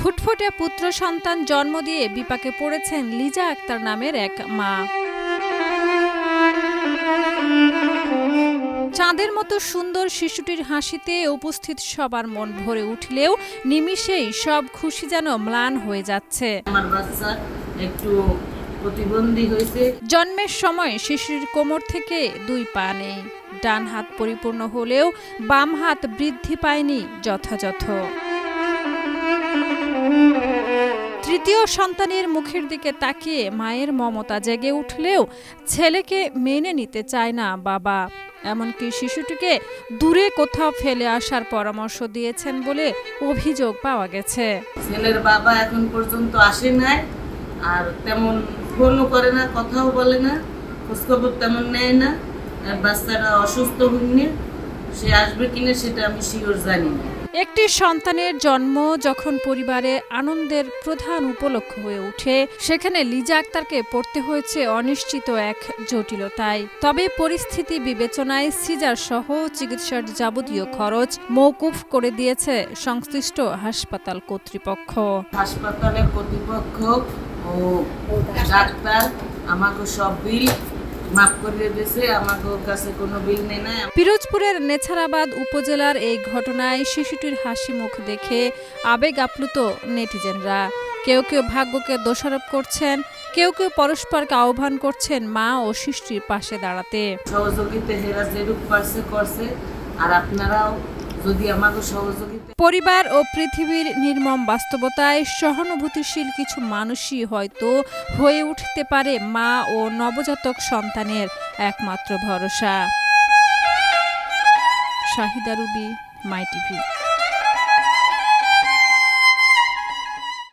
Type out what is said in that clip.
ফুটফুটে পুত্র সন্তান জন্ম দিয়ে বিপাকে পড়েছেন লিজা আক্তার নামের এক মা। চাঁদের মতো সুন্দর শিশুটির হাসিতে উপস্থিত সবার মন ভরে উঠলেও নিমিষেই সব খুশি যেন ম্লান হয়ে যাচ্ছে। আমার বাচ্চা একটু প্রতিবন্ধী হয়েছে। জন্মের সময় শিশুর কোমর থেকে 2 পা নেই, ডান হাত পরিপূর্ণ হলেও বাম হাত বৃদ্ধি পায়নি যথাযথ। তৃতীয় সন্তানের মুখের দিকে তাকিয়ে মায়ের মমতা জেগে উঠলেও ছেলেকে মেনে নিতে চায় না বাবা। এমনকি শিশুটিকে দূরে কোথাও ফেলে আসার পরামর্শ দিয়েছেন বলে অভিযোগ পাওয়া গেছে। ছেলের বাবা এখন পর্যন্ত আসে নাই, আর তেমন ফোনও করে না, কথাও বলে না, খোঁজখবর তেমন নেয় না। আর বাচ্চারা অসুস্থ হয়নি, সে আসবে কিনা সেটা আমি শিওর জানি না। একটি সন্তানের জন্ম যখন পরিবারে আনন্দের প্রধান উপলক্ষ হয়ে ওঠে, সেখানে লিজা আক্তারকে পড়তে হয়েছে অনিশ্চিত এক জটিলতায়। তবে পরিস্থিতি বিবেচনায় সিজার সহ চিকিৎসার যাবতীয় খরচ মওকুফ করে দিয়েছে সংশ্লিষ্ট হাসপাতাল কর্তৃপক্ষ। হাসপাতালের কর্তৃপক্ষ ও ডাক্তার আমাকে সব বিল মাফ করে দিয়েছে, আমাদের কাছে কোনো বিল নেই না। পিরোজপুরের নেছারাবাদ উপজেলার এই ঘটনায় শিশুটির হাসি মুখ দেখে আবেগ আপ্লুত নেটিজেনরা। কেউ কেউ ভাগ্যকে দোষারোপ করছেন, কেউ কেউ পরস্পরকে আহ্বান করছেন মা ও শিশুটির পাশে দাঁড়াতে। সহযোগিতা হেরা যেরূপ পারছে করছে, আর আপনারাও যদি আমাকে সহযোগিতা। পরিবার ও পৃথিবীর নির্মম বাস্তবতায় সহানুভূতিশীল কিছু মানুষই হয়তো হয়ে উঠতে পারে মা ও নবজাতক সন্তানের একমাত্র ভরসা। শাহিদা রুবি, মাই টিভি।